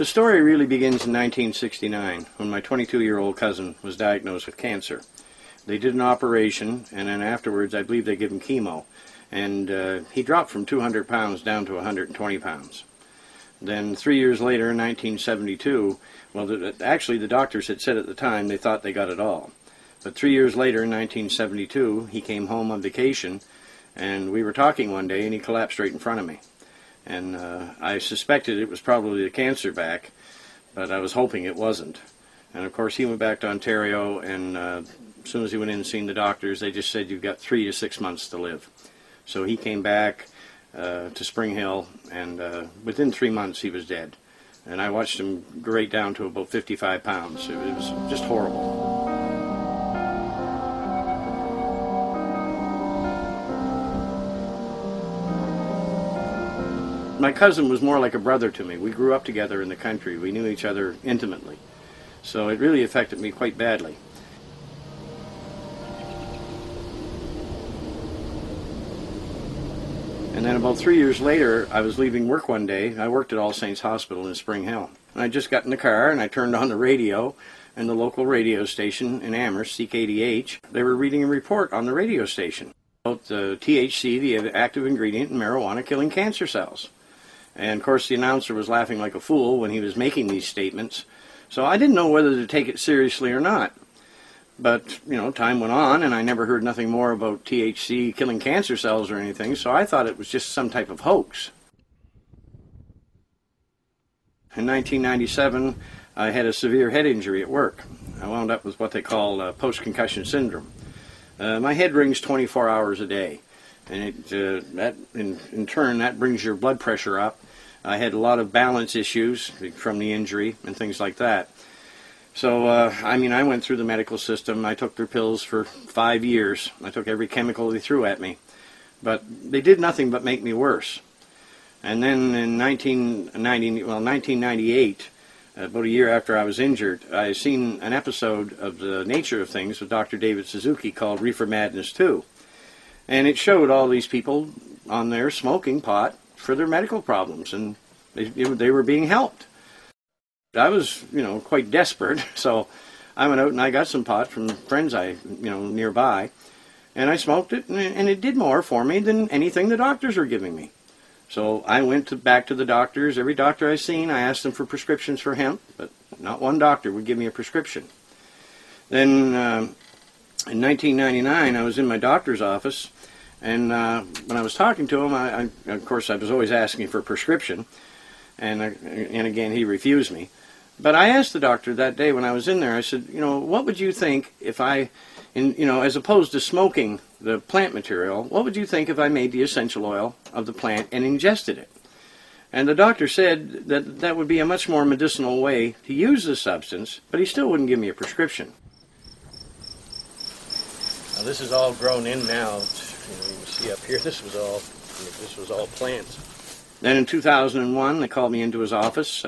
The story really begins in 1969 when my 22-year-old cousin was diagnosed with cancer. They did an operation, and then afterwards I believe they gave him chemo, and he dropped from 200 pounds down to 120 pounds. Then 3 years later, in 1972, well, actually the doctors had said at the time they thought they got it all. But 3 years later, in 1972, he came home on vacation, and we were talking one day, and he collapsed right in front of me. And I suspected it was probably the cancer back, but I was hoping it wasn't. And of course he went back to Ontario, and as soon as he went in and seen the doctors, they just said you've got 3 to 6 months to live. So he came back to Spring Hill, and within 3 months he was dead. And I watched him grade down to about 55 pounds. It was just horrible. My cousin was more like a brother to me. We grew up together in the country. We knew each other intimately. So it really affected me quite badly. And then about 3 years later, I was leaving work one day. I worked at All Saints Hospital in Spring Hill. And I just got in the car and I turned on the radio, and the local radio station in Amherst, CKDH, they were reading a report on the radio station about the THC, the active ingredient in marijuana, killing cancer cells. And of course the announcer was laughing like a fool when he was making these statements. So I didn't know whether to take it seriously or not. But, you know, time went on and I never heard nothing more about THC killing cancer cells or anything, so I thought it was just some type of hoax. In 1997, I had a severe head injury at work. I wound up with what they call post-concussion syndrome. My head rings 24 hours a day. And that in turn, that brings your blood pressure up. I had a lot of balance issues from the injury and things like that. So, I mean, I went through the medical system. I took their pills for 5 years. I took every chemical they threw at me. But they did nothing but make me worse. And then in 1998, about a year after I was injured, I seen an episode of The Nature of Things with Dr. David Suzuki called Reefer Madness 2. And it showed all these people on there smoking pot for their medical problems, and they were being helped. I was, you know, quite desperate, so I went out and I got some pot from friends nearby, and I smoked it, and it did more for me than anything the doctors were giving me. So I went back to the doctors. Every doctor I seen, I asked them for prescriptions for hemp, but not one doctor would give me a prescription. Then in 1999, I was in my doctor's office, and when I was talking to him, of course, I was always asking for a prescription, and again, he refused me. But I asked the doctor that day when I was in there, I said, you know, what would you think if as opposed to smoking the plant material, what would you think if I made the essential oil of the plant and ingested it? And the doctor said that that would be a much more medicinal way to use the substance, but he still wouldn't give me a prescription. Now this is all grown in now. You can see up here, this was all plants. Then in 2001, they called me into his office.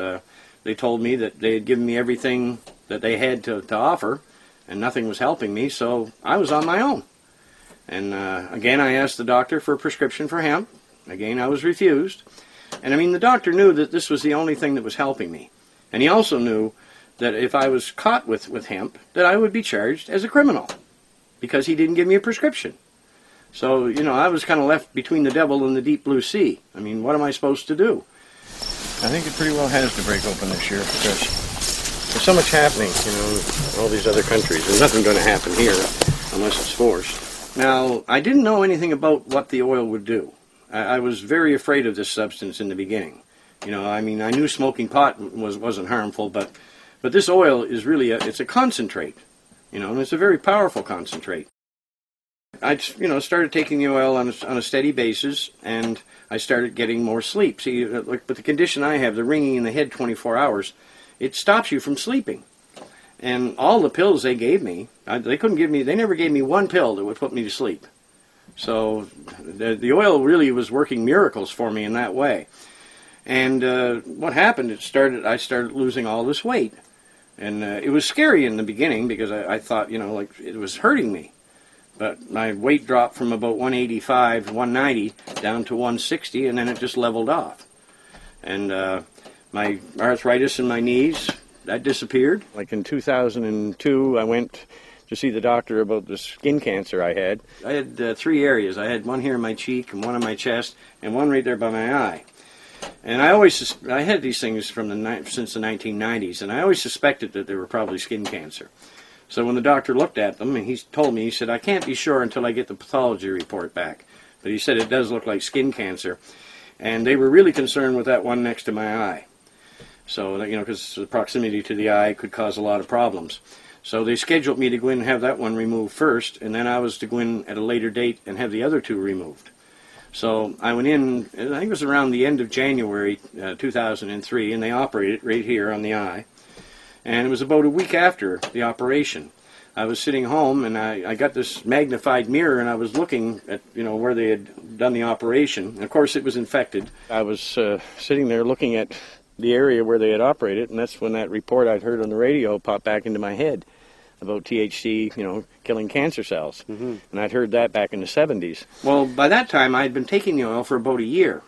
They told me that they had given me everything that they had to offer, and nothing was helping me, so I was on my own. And again, I asked the doctor for a prescription for hemp. Again, I was refused. And I mean, the doctor knew that this was the only thing that was helping me. And he also knew that if I was caught with hemp, that I would be charged as a criminal, because he didn't give me a prescription. So, you know, I was kind of left between the devil and the deep blue sea. I mean, what am I supposed to do? I think it pretty well has to break open this year, because there's so much happening, you know, in all these other countries. There's nothing going to happen here unless it's forced. Now, I didn't know anything about what the oil would do. I was very afraid of this substance in the beginning. You know, I mean, I knew smoking pot wasn't harmful, but this oil is really it's a concentrate, you know, and it's a very powerful concentrate. I, you know, started taking the oil on a steady basis, and I started getting more sleep. See, like with the condition I have, the ringing in the head 24 hours, it stops you from sleeping. And all the pills they gave me, they never gave me one pill that would put me to sleep. So the oil really was working miracles for me in that way. And what happened, I started losing all this weight. And it was scary in the beginning, because I thought, you know, like it was hurting me. But my weight dropped from about 185, 190 down to 160, and then it just leveled off. And My arthritis in my knees, that disappeared. Like in 2002, I went to see the doctor about the skin cancer I had. I had 3 areas. I had one here in my cheek, and one on my chest, and one right there by my eye. And I had these things since the 1990s, and I always suspected that they were probably skin cancer. So when the doctor looked at them, and he told me, he said, I can't be sure until I get the pathology report back. But he said it does look like skin cancer. And they were really concerned with that one next to my eye. So, you know, because the proximity to the eye could cause a lot of problems. So they scheduled me to go in and have that one removed first, and then I was to go in at a later date and have the other 2 removed. So I went in, I think it was around the end of January 2003, and they operated right here on the eye. And it was about a week after the operation. I was sitting home, and I got this magnified mirror, and I was looking at, you know, where they had done the operation. And of course, it was infected. I was sitting there looking at the area where they had operated, and that's when that report I'd heard on the radio popped back into my head about THC, you know, killing cancer cells. And I'd heard that back in the 70s. Well, by that time, I'd been taking the oil for about a year,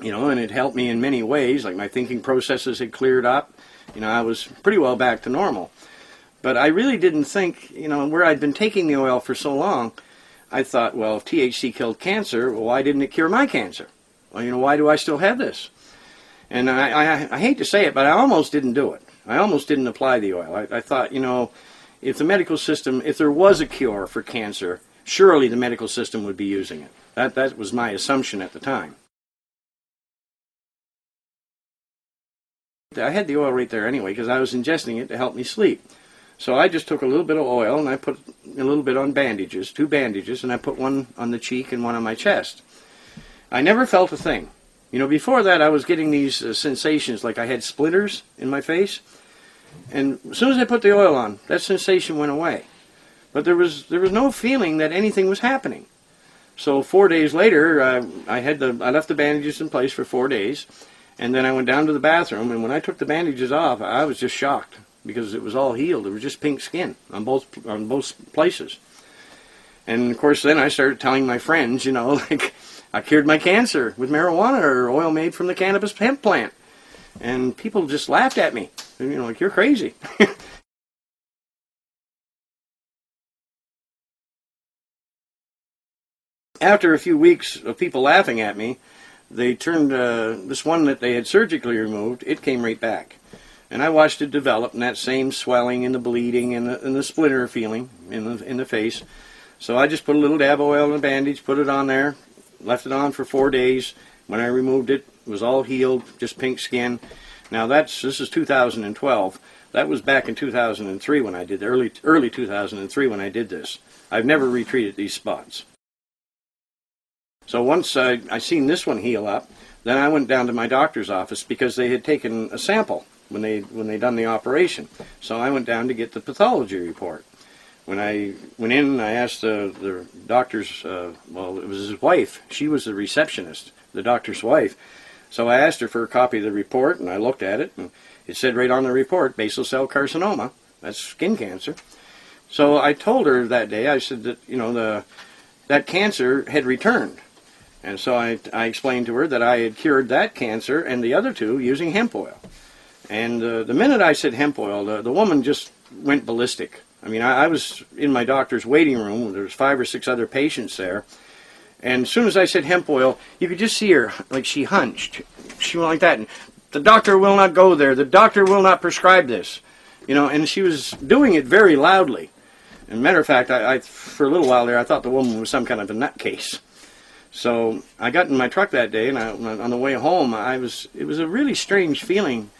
you know, and it helped me in many ways. Like my thinking processes had cleared up. You know, I was pretty well back to normal. But I really didn't think, you know, where I'd been taking the oil for so long, I thought, well, if THC killed cancer, well, why didn't it cure my cancer? Well, you know, why do I still have this? And I hate to say it, but I almost didn't do it. I almost didn't apply the oil. I thought, you know, if the medical system, if there was a cure for cancer, surely the medical system would be using it. That was my assumption at the time. I had the oil right there anyway because I was ingesting it to help me sleep. So I just took a little bit of oil and I put a little bit on bandages, 2 bandages, and I put one on the cheek and one on my chest. I never felt a thing. You know, before that I was getting these sensations like I had splinters in my face. And as soon as I put the oil on, that sensation went away. But there was no feeling that anything was happening. So 4 days later, I left the bandages in place for 4 days, and then I went down to the bathroom, and when I took the bandages off, I was just shocked because it was all healed. It was just pink skin on both places. And of course, then I started telling my friends, you know, like I cured my cancer with marijuana or oil made from the cannabis hemp plant. And people just laughed at me. You know, like, you're crazy. After a few weeks of people laughing at me, they turned this one that they had surgically removed, it came right back. And I watched it develop, and that same swelling and the bleeding and the splinter feeling in the face. So I just put a little dab of oil in a bandage, put it on there, left it on for 4 days. When I removed it, it was all healed, just pink skin. Now this is 2012. That was back in 2003 when I did, early 2003 when I did this. I've never retreated these spots. So once I seen this one heal up, then I went down to my doctor's office because they had taken a sample when they done the operation. So I went down to get the pathology report. When I went in, I asked the doctor's, well, it was his wife. She was the receptionist, the doctor's wife. So I asked her for a copy of the report, and I looked at it, and it said right on the report, basal cell carcinoma. That's skin cancer. So I told her that day, I said that, you know, that cancer had returned. And so I explained to her that I had cured that cancer and the other 2 using hemp oil. And the minute I said hemp oil, the woman just went ballistic. I mean, I was in my doctor's waiting room. There was 5 or 6 other patients there. And as soon as I said hemp oil, you could just see her, like she hunched. She went like that. And the doctor will not go there. The doctor will not prescribe this. You know, and she was doing it very loudly. And matter of fact, I for a little while there, I thought the woman was some kind of a nutcase. So I got in my truck that day, and on the way home, it was a really strange feeling,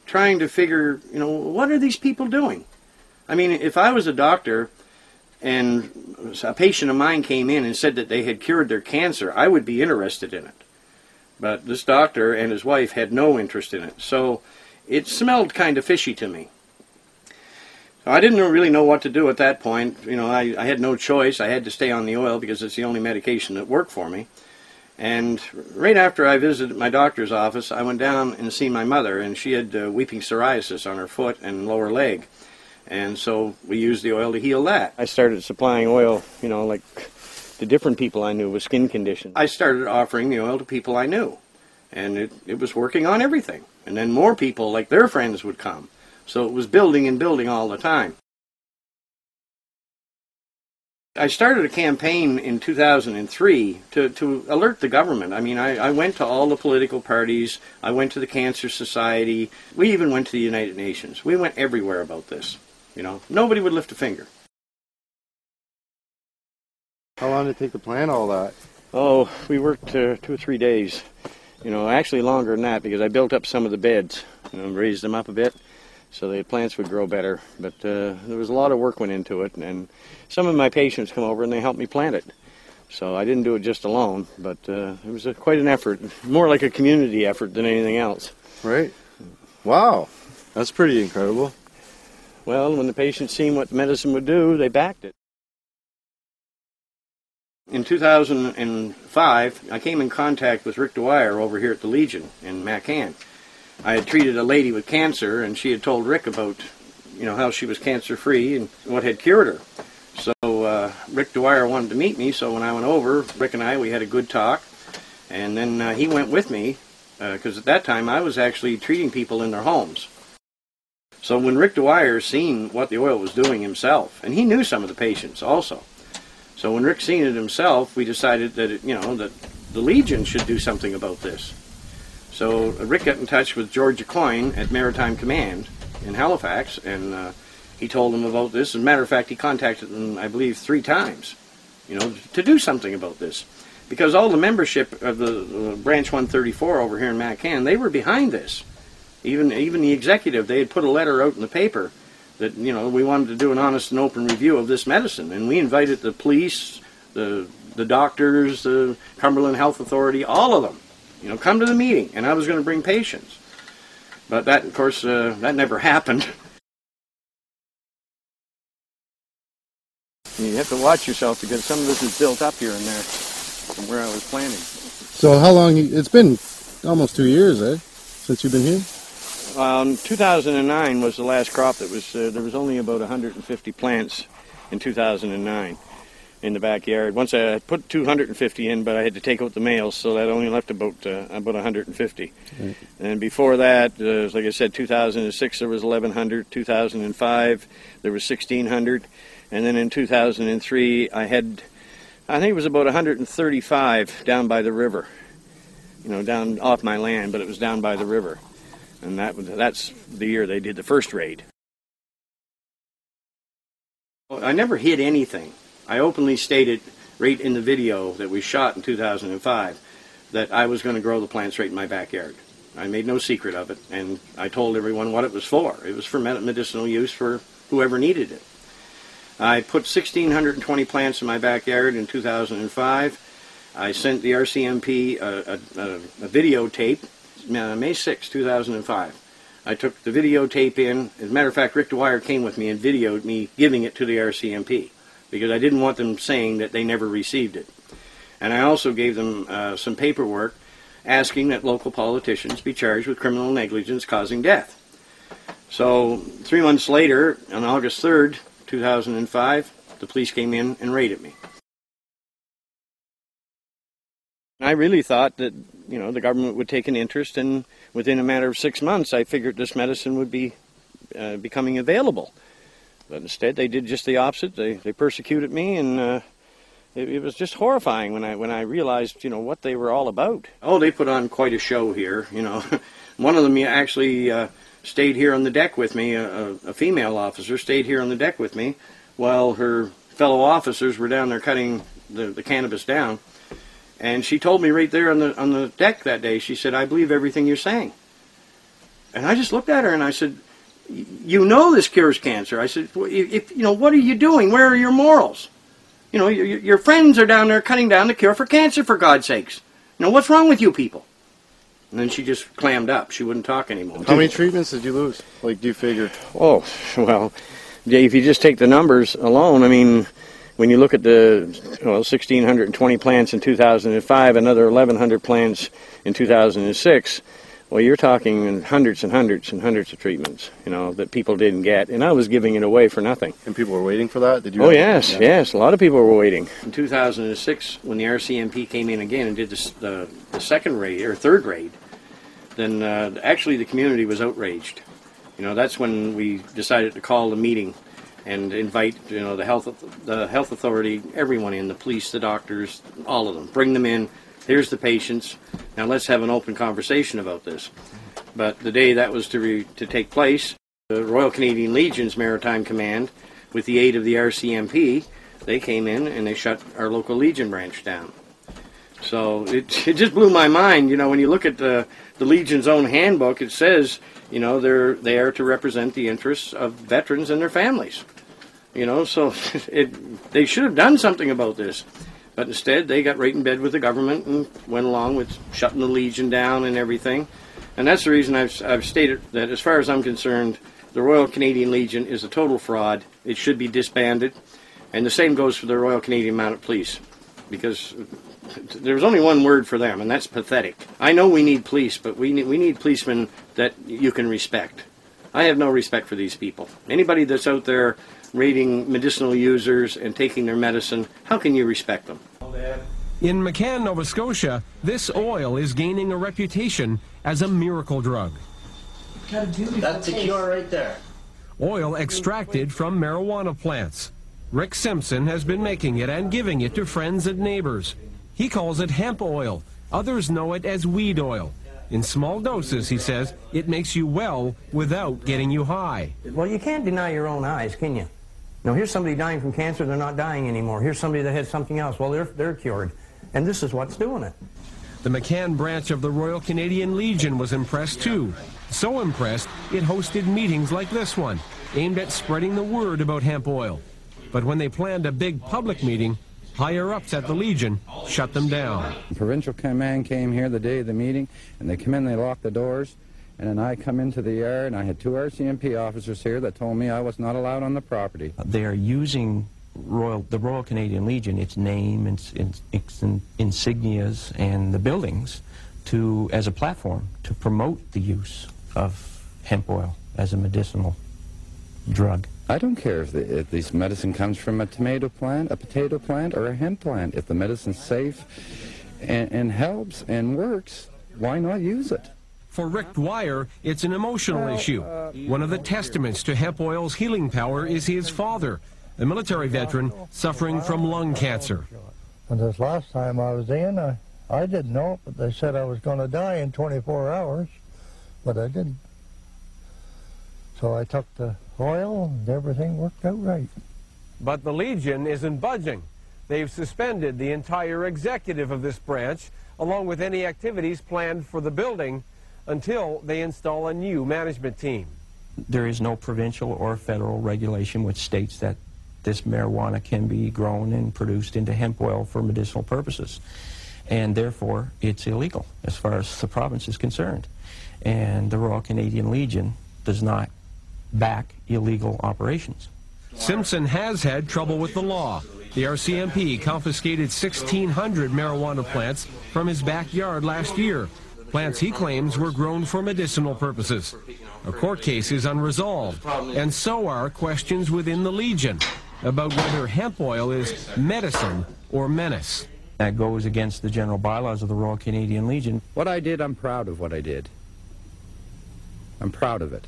trying to figure, you know, what are these people doing? I mean, if I was a doctor and a patient of mine came in and said that they had cured their cancer, I would be interested in it. But this doctor and his wife had no interest in it. So it smelled kind of fishy to me. So I didn't really know what to do at that point. You know, I had no choice. I had to stay on the oil because it's the only medication that worked for me. And right after I visited my doctor's office, I went down and seen my mother, and she had weeping psoriasis on her foot and lower leg. And so we used the oil to heal that. I started supplying oil, you know, like to different people I knew with skin conditions. I started offering the oil to people I knew. And it was working on everything. And then more people, like their friends, would come. So it was building and building all the time. I started a campaign in 2003 to alert the government. I mean, I went to all the political parties. I went to the Cancer Society. We even went to the United Nations. We went everywhere about this. You know, nobody would lift a finger. How long did it take to plant all that? Oh, we worked 2 or 3 days. You know, actually longer than that, because I built up some of the beds, you know, raised them up a bit so the plants would grow better. But there was a lot of work went into it, and some of my patients come over and they helped me plant it. So I didn't do it just alone, but it was quite an effort, more like a community effort than anything else. Right. Wow, that's pretty incredible. Well, when the patients seen what the medicine would do, they backed it. In 2005, I came in contact with Rick Dwyer over here at the Legion in Macan. I had treated a lady with cancer, and she had told Rick about, you know, how she was cancer-free and what had cured her. So Rick Dwyer wanted to meet me, so when I went over, Rick and we had a good talk, and then he went with me, because at that time I was actually treating people in their homes. So when Rick Dwyer seen what the oil was doing himself, and he knew some of the patients also, so when Rick seen it himself, we decided that that the Legion should do something about this. So Rick got in touch with George Coyne at Maritime Command in Halifax, and he told them about this. As a matter of fact, he contacted them, I believe, 3 times, you know, to do something about this, because all the membership of the Branch 134 over here in Macan, they were behind this. Even the executive, they had put a letter out in the paper that, you know, we wanted to do an honest and open review of this medicine, and we invited the police, the doctors, the Cumberland Health Authority, all of them, you know, come to the meeting, and I was going to bring patients. But that, of course, that never happened. You have to watch yourself, because some of this is built up here and there from where I was planting. So how long, it's been almost 2 years, since you've been here? 2009 was the last crop that was, there was only about 150 plants in 2009 in the backyard. Once I put 250 in, but I had to take out the males, so that only left about 150. Right. And before that, like I said, 2006 there was 1,100, 2005 there was 1,600, and then in 2003 I think it was about 135 down by the river. You know, down off my land, but it was down by the river. And that's the year they did the first raid. I never hid anything. I openly stated right in the video that we shot in 2005 that I was going to grow the plants right in my backyard. I made no secret of it, and I told everyone what it was for. It was for medicinal use for whoever needed it. I put 1,620 plants in my backyard in 2005. I sent the RCMP a videotape May 6, 2005. I took the videotape in. As a matter of fact, Rick Dwyer came with me and videoed me giving it to the RCMP, because I didn't want them saying that they never received it. And I also gave them some paperwork asking that local politicians be charged with criminal negligence causing death. So 3 months later, on August 3rd, 2005, the police came in and raided me. I really thought that, you know, the government would take an interest, and within a matter of 6 months I figured this medicine would be becoming available. But instead they did just the opposite. They persecuted me, and it was just horrifying when I realized, you know, what they were all about. Oh, they put on quite a show here, you know. One of them actually stayed here on the deck with me, a female officer stayed here on the deck with me while her fellow officers were down there cutting the cannabis down. And she told me right there on the deck that day, she said, "I believe everything you're saying." And I just looked at her and I said, "You know this cures cancer." I said, "If you know, what are you doing? Where are your morals? You know, your friends are down there cutting down the cure for cancer, for God's sakes. You know, what's wrong with you people?" And then she just clammed up. She wouldn't talk anymore. How many treatments did you lose? Like, do you figure? Oh, well, if you just take the numbers alone, I mean, when you look at the 1,620 plants in 2005, another 1,100 plants in 2006, well, you're talking hundreds and hundreds and hundreds of treatments, you know, that people didn't get, and I was giving it away for nothing. And people were waiting for that? Did you? Oh, yes, yes, a lot of people were waiting. In 2006, when the RCMP came in again and did the second raid, or third raid, then actually the community was outraged. You know, that's when we decided to call the meeting and invite, you know, the health authority, everyone in, the police, the doctors, all of them. Bring them in. Here's the patients. Now let's have an open conversation about this. But the day that was to take place, the Royal Canadian Legion's Maritime Command, with the aid of the RCMP, they came in and they shut our local Legion branch down. So it just blew my mind. You know, when you look at the Legion's own handbook, it says, you know, they're there to represent the interests of veterans and their families. You know, so they should have done something about this. But instead, they got right in bed with the government and went along with shutting the Legion down and everything. And that's the reason I've stated that, as far as I'm concerned, the Royal Canadian Legion is a total fraud. It should be disbanded. And the same goes for the Royal Canadian Mounted Police, because there's only one word for them, and that's pathetic. I know we need police, but we need policemen that you can respect. I have no respect for these people. Anybody that's out there raiding medicinal users and taking their medicine, how can you respect them? In McCann, Nova Scotia, this oil is gaining a reputation as a miracle drug. That's the cure right there. Oil extracted from marijuana plants. Rick Simpson has been making it and giving it to friends and neighbors. He calls it hemp oil. Others know it as weed oil. In small doses, he says, it makes you well without getting you high. Well, you can't deny your own eyes, can you? Now, here's somebody dying from cancer, they're not dying anymore. Here's somebody that had something else, well, they're cured. And this is what's doing it. The McCann branch of the Royal Canadian Legion was impressed too. So impressed, it hosted meetings like this one, aimed at spreading the word about hemp oil. But when they planned a big public meeting, higher-ups at the Legion shut them down. The provincial command came here the day of the meeting, and they come in, they locked the doors, and then I come into the yard, and I had two RCMP officers here that told me I was not allowed on the property. They are using the Royal Canadian Legion, its name, its insignias, and the buildings as a platform to promote the use of hemp oil as a medicinal drug. I don't care if this medicine comes from a tomato plant, a potato plant, or a hemp plant. If the medicine's safe and helps and works, why not use it? For Rick Dwyer, it's an emotional issue. One of the testaments to hemp oil's healing power is his father, a military veteran suffering from lung cancer. And this last time I was in, I didn't know it, but they said I was going to die in 24 hours, but I didn't. So I took the oil and everything worked out right. But the Legion isn't budging. They've suspended the entire executive of this branch, along with any activities planned for the building, until they install a new management team. There is no provincial or federal regulation which states that this marijuana can be grown and produced into hemp oil for medicinal purposes. And therefore, it's illegal as far as the province is concerned. And the Royal Canadian Legion does not back illegal operations. Simpson has had trouble with the law. The RCMP confiscated 1,600 marijuana plants from his backyard last year. Plants he claims were grown for medicinal purposes. A court case is unresolved, and so are questions within the Legion about whether hemp oil is medicine or menace. That goes against the general bylaws of the Royal Canadian Legion. What I did, I'm proud of what I did. I'm proud of it.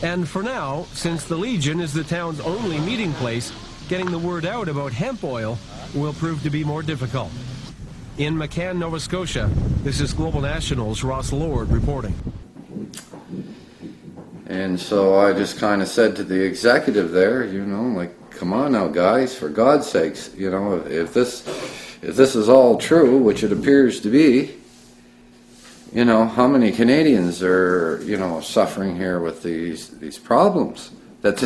And for now, since the Legion is the town's only meeting place, getting the word out about hemp oil will prove to be more difficult. In McCann, Nova Scotia, this is Global National's Ross Lord reporting. And so I just kind of said to the executive there, you know, like, come on now, guys, for God's sakes, you know, if this is all true, which it appears to be, you know, how many Canadians are, you know, suffering here with these problems? It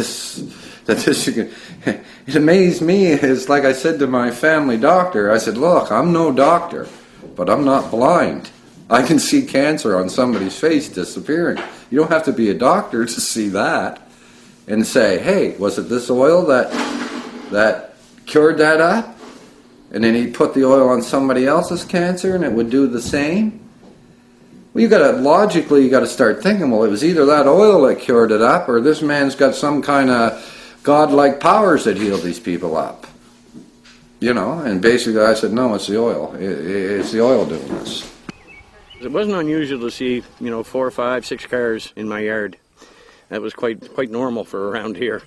amazed me, is like I said to my family doctor, I said, look, I'm no doctor, but I'm not blind. I can see cancer on somebody's face disappearing. You don't have to be a doctor to see that and say, hey, was it this oil that cured that up? And then he'd put the oil on somebody else's cancer and it would do the same? Well, you gotta start thinking, well, it was either that oil that cured it up or this man's got some kind of godlike powers that heal these people up. You know, and basically I said, no, it's the oil. It's the oil doing this. It wasn't unusual to see, 4, 5, 6 cars in my yard. That was quite normal for around here.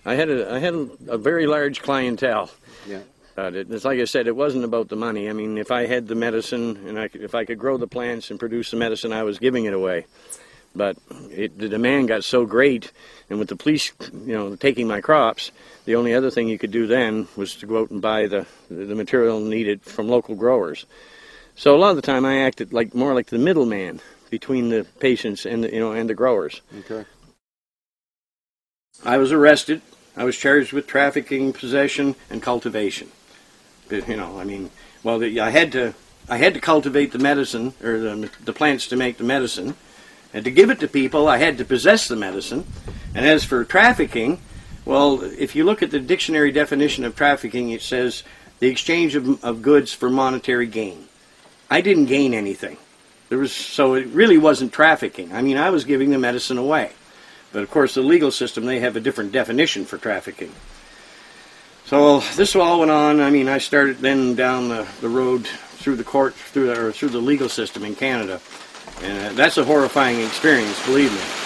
I had a very large clientele. Yeah. It's like I said, it wasn't about the money. I mean, if I had the medicine and if I could grow the plants and produce the medicine, I was giving it away. But the demand got so great, and with the police, taking my crops, the only other thing you could do then was to go out and buy the material needed from local growers. So a lot of the time, I acted more like the middleman between the patients and the growers. Okay. I was arrested. I was charged with trafficking, possession, and cultivation. I had to cultivate the medicine or the plants to make the medicine. And to give it to people, I had to possess the medicine. And as for trafficking, well, if you look at the dictionary definition of trafficking, it says the exchange of goods for monetary gain. I didn't gain anything. So it really wasn't trafficking. I mean, I was giving the medicine away. But of course, the legal system, they have a different definition for trafficking. So this all went on. I mean, I started then down the road through the court, through the legal system in Canada. And that's a horrifying experience, believe me.